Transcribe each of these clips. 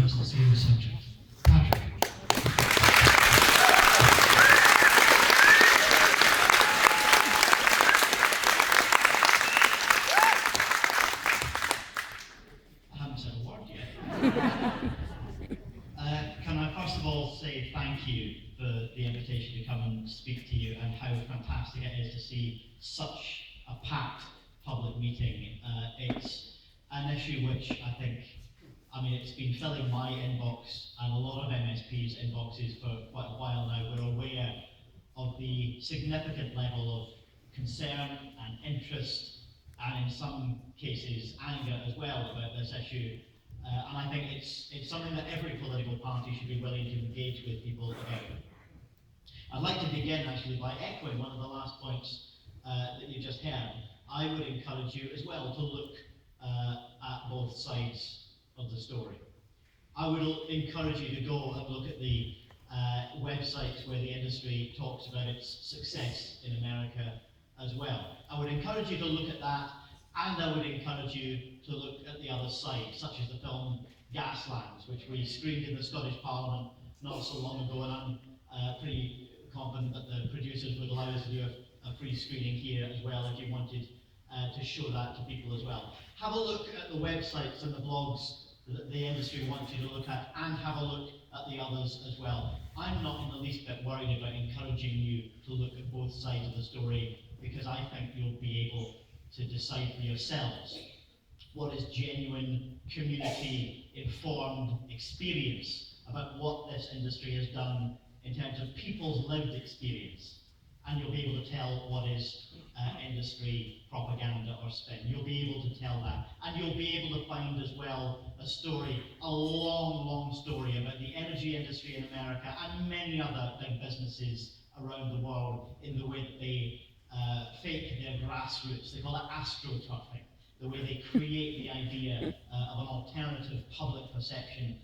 us the same subject. Patrick. I haven't said a word yet. Can I first of all say thank you for the invitation to come and speak to you, and how fantastic it is to see such a packed public meeting. It's an issue which it's been filling my inbox and a lot of MSPs' inboxes for quite a while now. We're aware of the significant level of concern and interest, and in some cases anger as well about this issue. And I think it's something that every political party should be willing to engage with people about. I'd like to begin actually by echoing one of the last points that you just heard. I would encourage you as well to look at both sides of the story. I would encourage you to go and look at the websites where the industry talks about its success in America as well. I would encourage you to look at that, and I would encourage you to look at the other side, such as the film Gaslands, which we screened in the Scottish Parliament not so long ago, and I'm pretty confident that the producers would allow us to do a free screening here as well if you wanted to show that to people as well. Have a look at the websites and the blogs that the industry wants you to look at, and have a look at the others as well. I'm not in the least bit worried about encouraging you to look at both sides of the story, because I think you'll be able to decide for yourselves what is genuine community-informed experience about what this industry has done in terms of people's lived experience. And you'll be able to tell what is industry propaganda or spin. You'll be able to tell that. And you'll be able to find as well a story, a long, long story about the energy industry in America and many other big businesses around the world in the way that they fake their grassroots. They call it astroturfing, the way they create the idea of an alternative public perception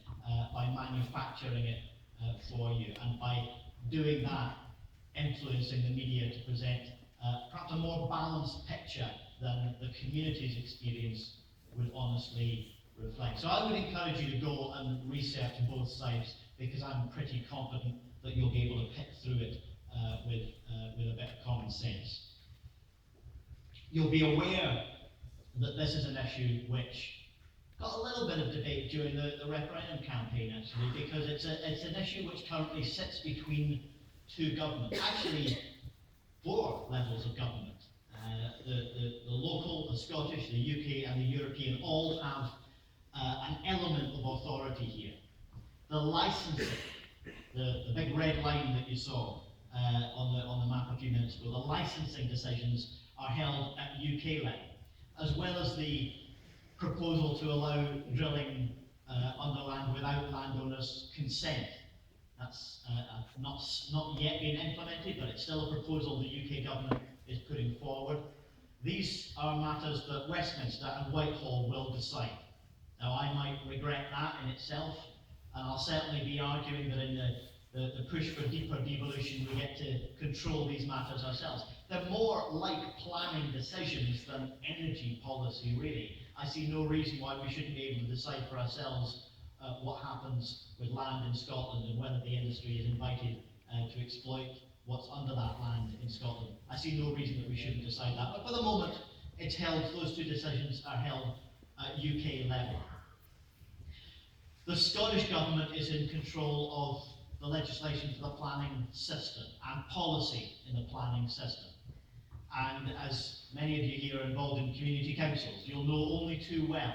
by manufacturing it for you, and by doing that, influencing the media to present perhaps a more balanced picture than the community's experience would honestly reflect. So I would encourage you to go and research both sides, because I'm pretty confident that you'll be able to pick through it with a bit of common sense. You'll be aware that this is an issue which got a little bit of debate during the referendum campaign, actually, because it's an issue which currently sits between two governments, actually 4 levels of government. The local, the Scottish, the UK and the European all have an element of authority here. The licensing, the big red line that you saw on the map a few minutes ago, the licensing decisions are held at UK level, as well as the proposal to allow drilling on the land without landowners' consent. That's not yet been implemented, but it's still a proposal the UK government is putting forward. These are matters that Westminster and Whitehall will decide. Now, I might regret that in itself, and I'll certainly be arguing that in the push for deeper devolution, we get to control these matters ourselves. They're more like planning decisions than energy policy, really. I see no reason why we shouldn't be able to decide for ourselves what happens with land in Scotland, and whether the industry is invited to exploit what's under that land in Scotland. I see no reason that we shouldn't decide that. But for the moment, it's held, those two decisions are held at UK level. The Scottish Government is in control of the legislation for the planning system and policy in the planning system. And as many of you here are involved in community councils, you'll know only too well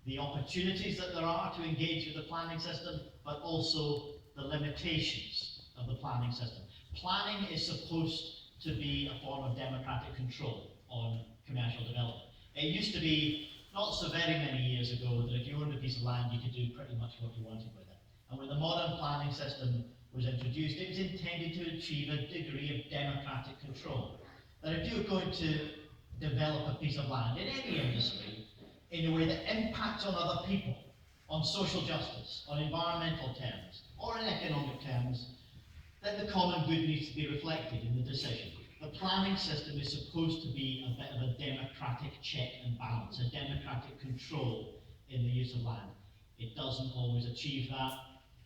the opportunities that there are to engage with the planning system, but also the limitations of the planning system. Planning is supposed to be a form of democratic control on commercial development. It used to be, not so very many years ago, that if you owned a piece of land, you could do pretty much what you wanted with it. And when the modern planning system was introduced, it was intended to achieve a degree of democratic control. That if you're going to develop a piece of land in any industry in a way that impacts on other people, on social justice, on environmental terms, or in economic terms, then the common good needs to be reflected in the decision. The planning system is supposed to be a bit of a democratic check and balance, a democratic control in the use of land. It doesn't always achieve that.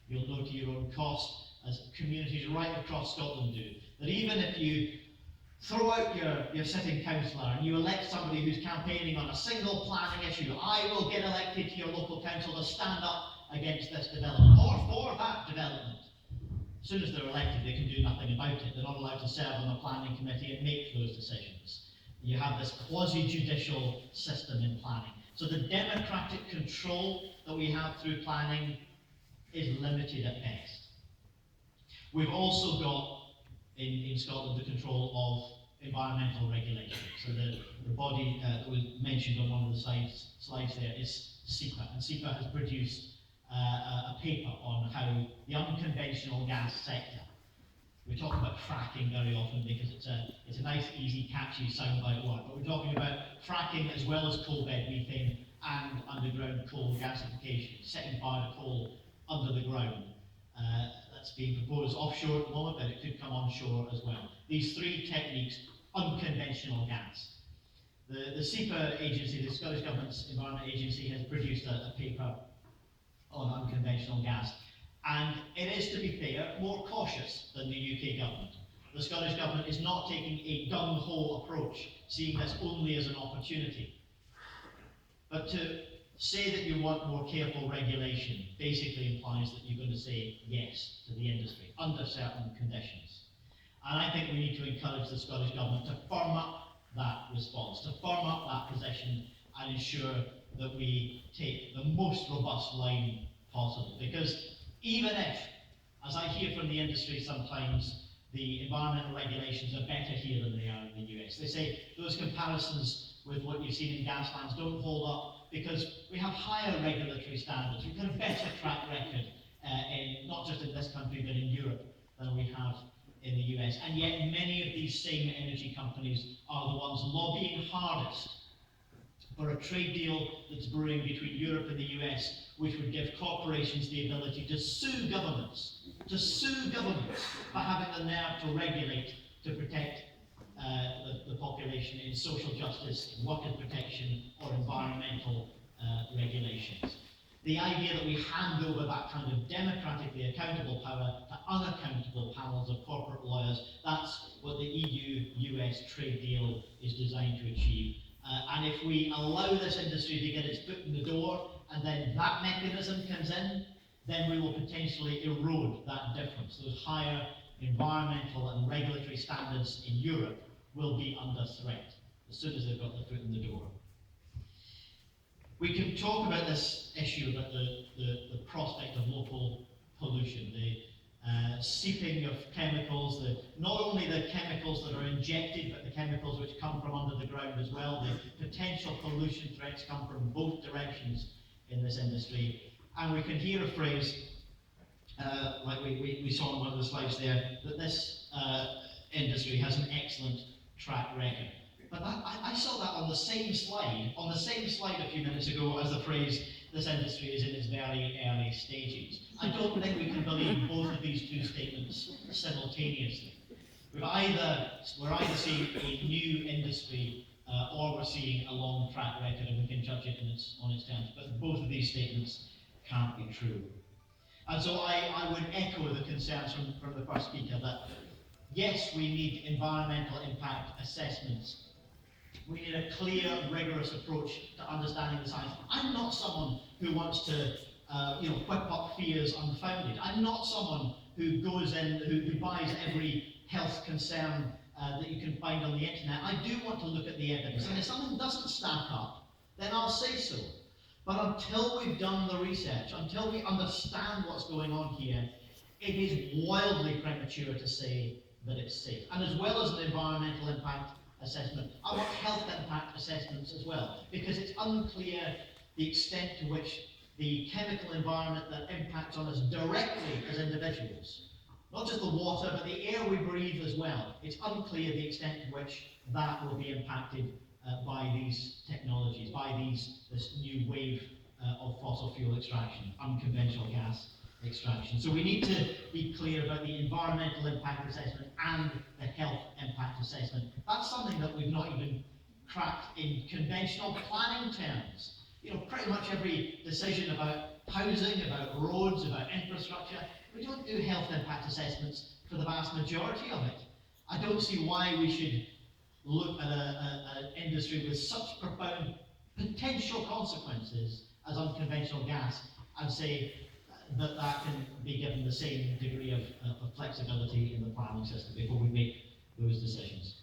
You'll know to your own cost, as communities right across Scotland do, that even if you throw out your sitting councillor and you elect somebody who's campaigning on a single planning issue, I will get elected to your local council to stand up against this development, or for that development. As soon as they're elected, they can do nothing about it. They're not allowed to serve on a planning committee and make those decisions. You have this quasi-judicial system in planning. So the democratic control that we have through planning is limited at best. We've also got in Scotland the control of environmental regulation. So the body that was mentioned on one of the slides there is SEPA, and SEPA has produced a paper on how the unconventional gas sector. We talk about fracking very often because it's a nice, easy, catchy soundbite word, but we're talking about fracking as well as coal bed methane and underground coal gasification, setting fire to coal under the ground. That's being proposed offshore at the moment, but it could come onshore as well. These three techniques, unconventional gas. The SEPA agency, the Scottish Government's Environment Agency, has produced a paper on unconventional gas, and it is, to be fair, more cautious than the UK government. The Scottish Government is not taking a gung-ho approach, seeing this only as an opportunity. But to say that you want more careful regulation basically implies that you're going to say yes to the industry under certain conditions. And I think we need to encourage the Scottish Government to firm up that response, to firm up that position and ensure that we take the most robust line possible. Because even if, as I hear from the industry sometimes, the environmental regulations are better here than they are in the US. They say those comparisons with what you've seen in gaslands don't hold up because we have higher regulatory standards. We've got a better track record, not just in this country, but in Europe than we have in the US. And yet many of these same energy companies are the ones lobbying hardest for a trade deal that's brewing between Europe and the US, which would give corporations the ability to sue governments for having the nerve to regulate, to protect the population in social justice, workers' protection, or environmental regulations. The idea that we hand over that kind of democratically accountable power to unaccountable panels of corporate lawyers, that's what the EU-US trade deal is designed to achieve. And if we allow this industry to get its foot in the door, and then that mechanism comes in, then we will potentially erode that difference. Those higher environmental and regulatory standards in Europe will be under threat as soon as they've got their foot in the door. We can talk about this issue about the prospect of local pollution, the seeping of chemicals, not only the chemicals that are injected, but the chemicals which come from under the ground as well. The potential pollution threats come from both directions in this industry. And we can hear a phrase, like we saw on one of the slides there, that this industry has an excellent track record. But I saw that on the same slide a few minutes ago as the phrase, this industry is in its very early stages. I don't think we can believe both of these two statements simultaneously. We're either seeing a new industry or we're seeing a long track record, and we can judge it on its terms. But both of these statements can't be true. And so I would echo the concerns from the first speaker that yes, we need environmental impact assessments. We need a clear, rigorous approach to understanding the science. I'm not someone who wants to whip up fears unfounded. I'm not someone who goes in, who buys every health concern that you can find on the internet. I do want to look at the evidence, and if something doesn't stack up, then I'll say so. But until we've done the research, until we understand what's going on here, it is wildly premature to say that it's safe. And as well as an environmental impact assessment, I want health impact assessments as well, because it's unclear the extent to which the chemical environment that impacts on us directly as individuals, not just the water, but the air we breathe as well, it's unclear the extent to which that will be impacted by these technologies, by this new wave of fossil fuel extraction, unconventional gas extraction. So we need to be clear about the environmental impact assessment and the health impact assessment. That's something that we've not even cracked in conventional planning terms. Pretty much every decision about housing, about roads, about infrastructure. We don't do health impact assessments for the vast majority of it. I don't see why we should look at an industry with such profound potential consequences as unconventional gas and say that that can be given the same degree of flexibility in the planning system before we make those decisions.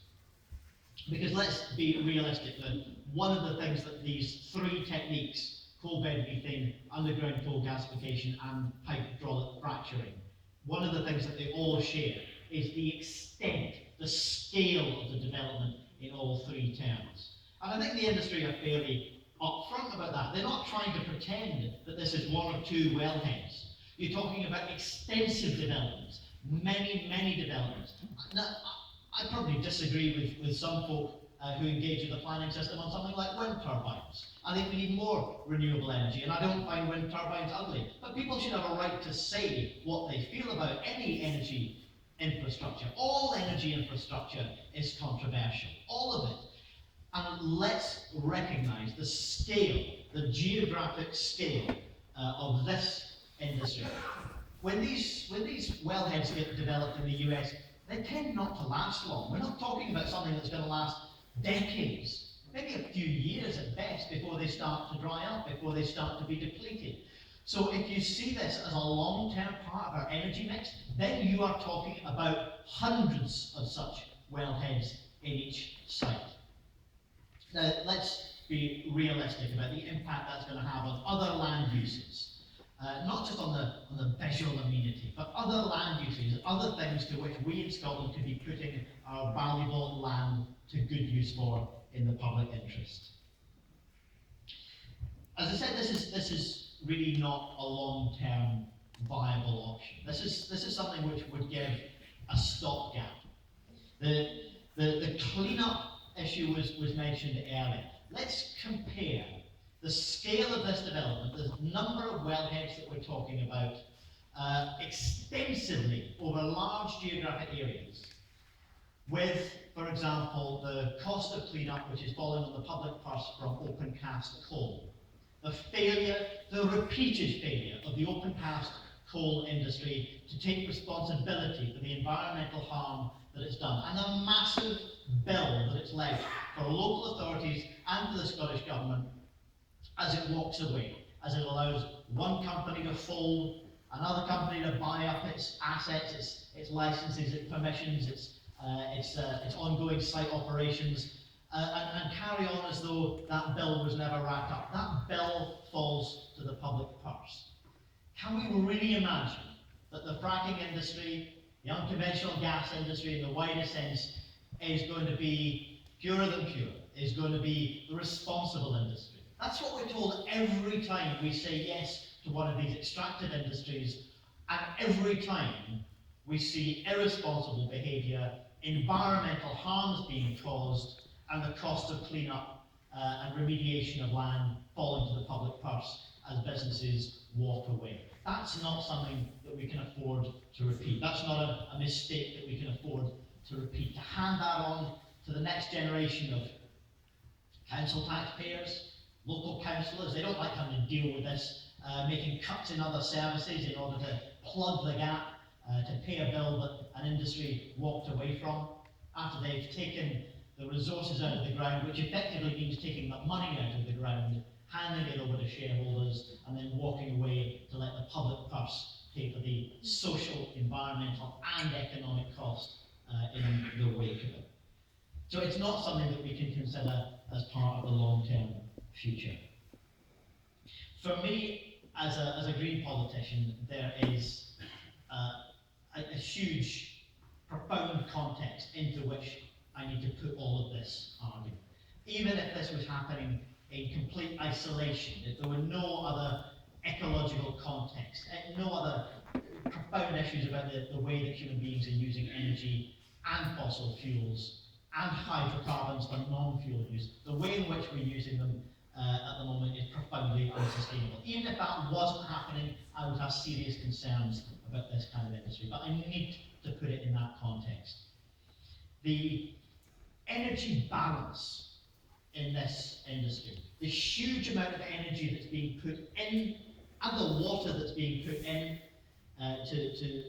Because let's be realistic, that one of the things that these three techniques, coal bed methane, underground coal gasification and pipe hydraulic fracturing, one of the things that they all share is the extent, the scale of the development in all three terms. And I think the industry are fairly upfront about that. They're not trying to pretend that this is one or two wellheads. You're talking about extensive developments, many developments. Now, I probably disagree with some folk who engage with the planning system on something like wind turbines. I think we need more renewable energy, and I don't find wind turbines ugly. But people should have a right to say what they feel about any energy infrastructure. All energy infrastructure is controversial, all of it. And let's recognise the scale, the geographic scale of this industry. When these wellheads get developed in the US, they tend not to last long. We're not talking about something that's going to last decades, maybe a few years at best before they start to dry up, before they start to be depleted. So if you see this as a long-term part of our energy mix, then you are talking about hundreds of such wellheads in each site. Now, let's be realistic about the impact that's going to have on other land uses. Not just on the visual amenity, but other land uses, other things to which we in Scotland could be putting our valuable land to good use for in the public interest. As I said, this is really not a long-term viable option. This is something which would give a stopgap. The clean-up issue was mentioned earlier. Let's compare the scale of this development, the number of wellheads that we're talking about, extensively over large geographic areas, with, for example, the cost of clean-up which is falling on the public purse from open cast coal. The failure, the repeated failure of the open cast coal industry to take responsibility for the environmental harm that it's done, and the massive bill that it's left for local authorities and for the Scottish Government as it walks away, as it allows one company to fold, another company to buy up its assets, its licenses, its permissions, its ongoing site operations, and carry on as though that bill was never racked up. That bill falls to the public purse. Can we really imagine that the fracking industry, the unconventional gas industry in the widest sense, is going to be purer than pure, is going to be the responsible industry? That's what we're told every time we say yes to one of these extractive industries, and every time we see irresponsible behaviour, environmental harms being caused, and the cost of clean-up and remediation of land falling to the public purse as businesses walk away. That's not something that we can afford to repeat. That's not a mistake that we can afford to repeat. To hand that on to the next generation of council taxpayers, local councillors, they don't like having to deal with this, making cuts in other services in order to plug the gap, to pay a bill that an industry walked away from, after they've taken the resources out of the ground, which effectively means taking the money out of the ground, handing it over to shareholders, and then walking away to let the public purse pay for the social, environmental, and economic cost in the wake of it. So it's not something that we can consider as part of the long-term future. For me, as a Green politician, there is a huge, profound context into which I need to put all of this argument. Even if this was happening in complete isolation, if there were no other ecological context, no other profound issues about the way that human beings are using energy and fossil fuels and hydrocarbons for non-fuel use, the way in which we're using them at the moment is profoundly unsustainable. Even if that wasn't happening, I would have serious concerns about this kind of industry, but I need to put it in that context. The energy balance in this industry, the huge amount of energy that's being put and the water that's being put in to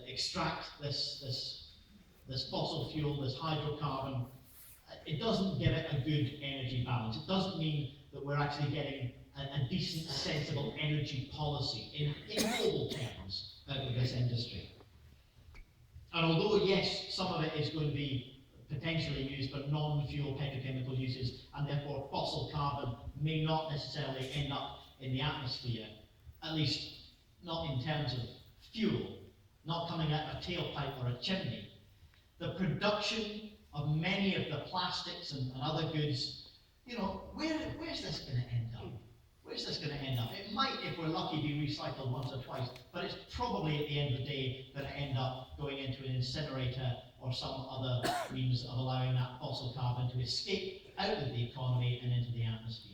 extract this fossil fuel, this hydrocarbon, it doesn't give it a good energy balance. It doesn't mean that we're actually getting a decent, sensible energy policy in global terms out of this industry. And although, yes, some of it is going to be potentially used for non-fuel petrochemical uses, and therefore fossil carbon may not necessarily end up in the atmosphere, at least not in terms of fuel, not coming out of a tailpipe or a chimney, the production of many of the plastics and other goods, where's this going to end up? Where's this going to end up? It might, if we're lucky, be recycled once or twice, but it's probably at the end of the day going to end up going into an incinerator or some other means of allowing that fossil carbon to escape out of the economy and into the atmosphere.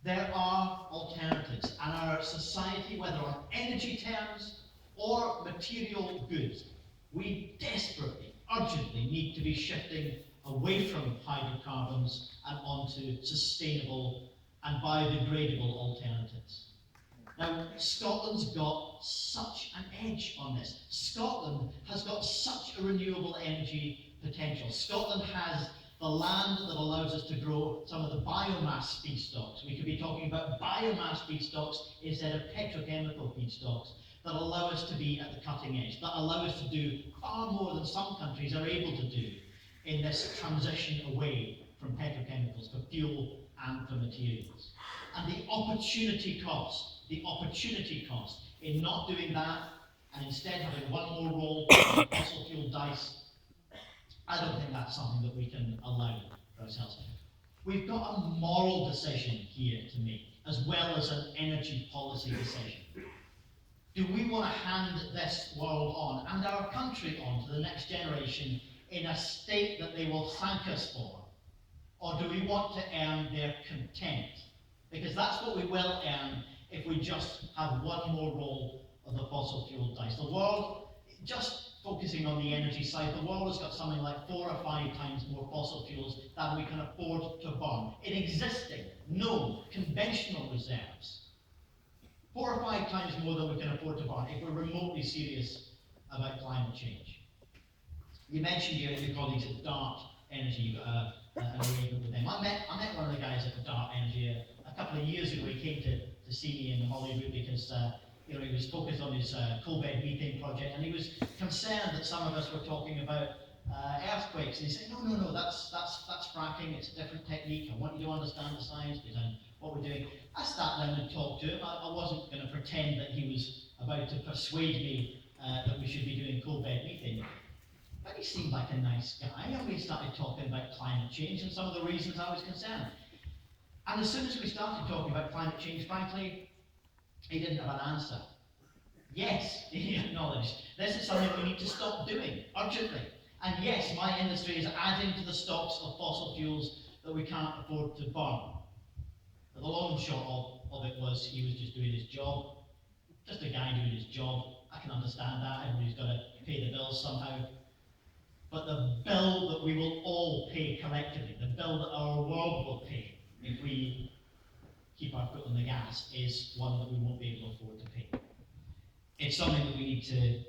There are alternatives, and our society, whether on energy terms or material goods, we desperately, urgently need to be shifting away from hydrocarbons and onto sustainable and biodegradable alternatives. Now, Scotland's got such an edge on this. Scotland has got such a renewable energy potential. Scotland has the land that allows us to grow some of the biomass feedstocks. We could be talking about biomass feedstocks instead of petrochemical feedstocks that allow us to be at the cutting edge, that allow us to do far more than some countries are able to do in this transition away from petrochemicals for fuel and for materials. And the opportunity cost in not doing that and instead having one more roll of the fossil fuel dice, I don't think that's something that we can allow for ourselves. We've got a moral decision here to make, as well as an energy policy decision. Do we want to hand this world on, and our country on, to the next generation in a state that they will thank us for? Or do we want to earn their contempt? Because that's what we will earn if we just have one more roll of the fossil fuel dice. The world, just focusing on the energy side, the world has got something like 4 or 5 times more fossil fuels than we can afford to burn in existing, known, conventional reserves. 4 or 5 times more than we can afford to burn if we're remotely serious about climate change. You mentioned your colleagues at Dart Energy, you've got an arrangement with them. I met one of the guys at Dart Energy a couple of years ago. He came to see me in Hollywood because he was focused on his coal bed methane project, and he was concerned that some of us were talking about earthquakes. And he said, no, that's fracking. It's a different technique. I want you to understand the science behind what we're doing. I sat down and talked to him. I wasn't going to pretend that he was about to persuade me that we should be doing coal bed methane. But he seemed like a nice guy, and we started talking about climate change and some of the reasons I was concerned. And as soon as we started talking about climate change, frankly, he didn't have an answer. Yes, he acknowledged, this is something we need to stop doing, urgently. And yes, my industry is adding to the stocks of fossil fuels that we can't afford to burn. But the long and short of it was he was just doing his job. Just a guy doing his job. I can understand that, everybody's got to pay the bills somehow. But the bill that we will all pay collectively, the bill that our world will pay if we keep our foot on the gas, is one that we won't be able to afford to pay. It's something that we need to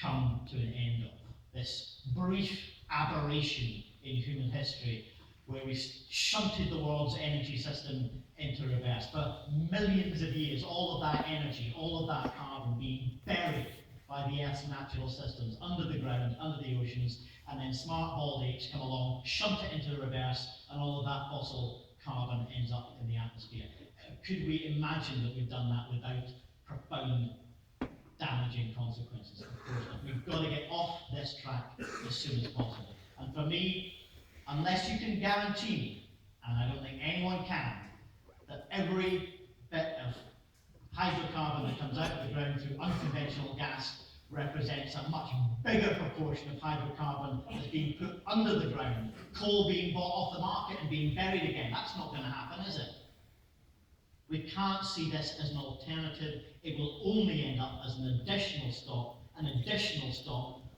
come to an end of. This brief aberration in human history where we shunted the world's energy system into reverse. For millions of years, all of that energy, all of that carbon being buried by the Earth's natural systems, under the ground, under the oceans, and then smart bald apes come along, shunt it into the reverse, and all of that fossil carbon ends up in the atmosphere. Could we imagine that we've done that without profound damaging consequences? Of course not. We've got to get off this track as soon as possible. And for me, unless you can guarantee me, and I don't think anyone can, that every bit of hydrocarbon that comes out of the ground through unconventional gas represents a much bigger proportion of hydrocarbon that's being put under the ground, coal being bought off the market and being buried again. That's not going to happen, is it? We can't see this as an alternative. It will only end up as an additional stock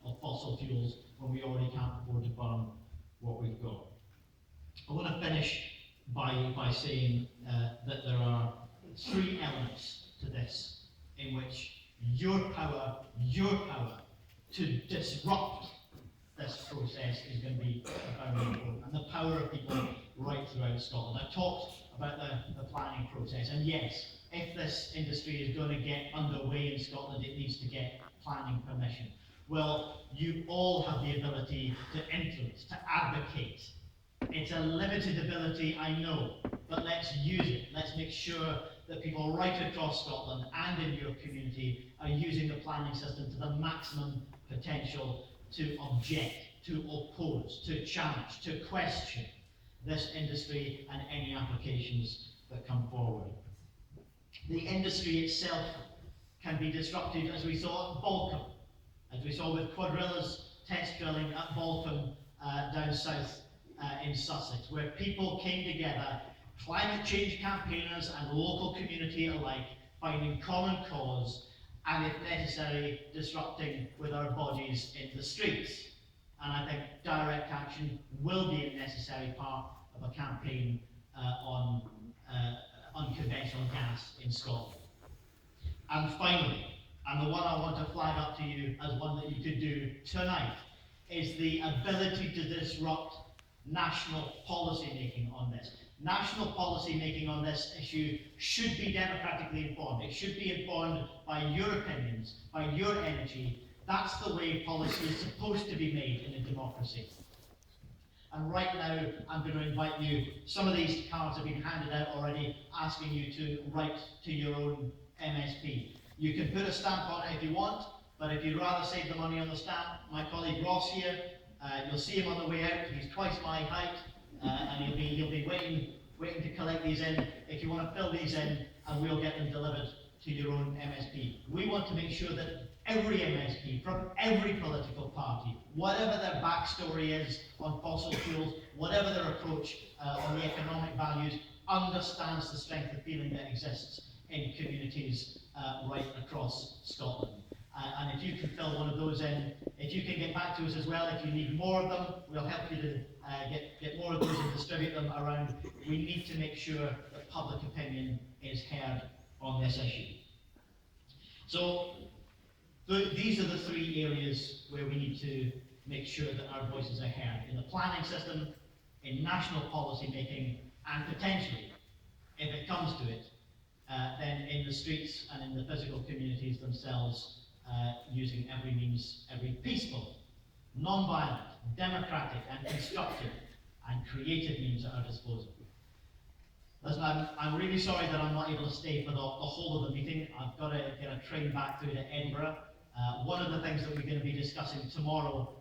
of fossil fuels when we already can't afford to burn what we've got. I want to finish by saying that there are 3 elements to this, in which your power to disrupt this process is going to be profoundly important, and the power of people right throughout Scotland. I've talked about the planning process, and yes, if this industry is going to get underway in Scotland, it needs to get planning permission. Well, you all have the ability to influence, to advocate. It's a limited ability, I know, but let's use it. Let's make sure that people right across Scotland and in your community are using the planning system to the maximum potential to object, to oppose, to challenge, to question this industry and any applications that come forward. The industry itself can be disrupted, as we saw at Balcombe, as we saw with Quadrilla's test drilling at Balcombe down south in Sussex, where people came together, climate change campaigners and local community alike, finding common cause and, if necessary, disrupting with our bodies in the streets. And I think direct action will be a necessary part of a campaign on unconventional gas in Scotland. And finally, and the one I want to flag up to you as one that you could do tonight, is the ability to disrupt national policy making on this. National policy making on this issue should be democratically informed. It should be informed by your opinions, by your energy. That's the way policy is supposed to be made in a democracy. And right now, I'm going to invite you, some of these cards have been handed out already, asking you to write to your own MSP. You can put a stamp on it if you want, but if you'd rather save the money on the stamp, my colleague Ross here, you'll see him on the way out. He's twice my height, and he'll be waiting to collect these in. If you want to fill these in, and we'll get them delivered to your own MSP. We want to make sure that every MSP from every political party, whatever their backstory is on fossil fuels, whatever their approach on the economic values, understands the strength of feeling that exists in communities right across Scotland. And if you can fill one of those in, if you can get back to us as well, if you need more of them, we'll help you to get more of those and distribute them around. We need to make sure that public opinion is heard on this issue. So these are the three areas where we need to make sure that our voices are heard: in the planning system, in national policy making, and potentially, if it comes to it, then in the streets and in the physical communities themselves, using every means, every peaceful, non-violent, democratic and constructive and creative means at our disposal. Listen, I'm really sorry that I'm not able to stay for the whole of the meeting. I've got to get a train back through to Edinburgh. One of the things that we're going to be discussing tomorrow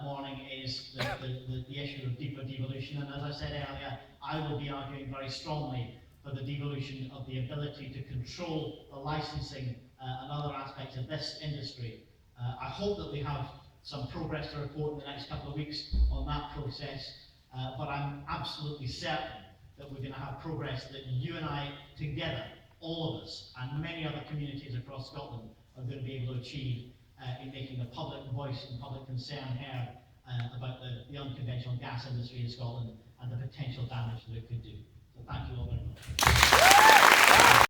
morning is the issue of deeper devolution, and as I said earlier, I will be arguing very strongly for the devolution of the ability to control the licensing and other aspects of this industry. I hope that we have some progress to report in the next couple of weeks on that process, but I'm absolutely certain that we're going to have progress that you and I together, all of us, and many other communities across Scotland are going to be able to achieve in making the public voice and public concern heard about the unconventional gas industry in Scotland and the potential damage that it could do. So thank you all very much.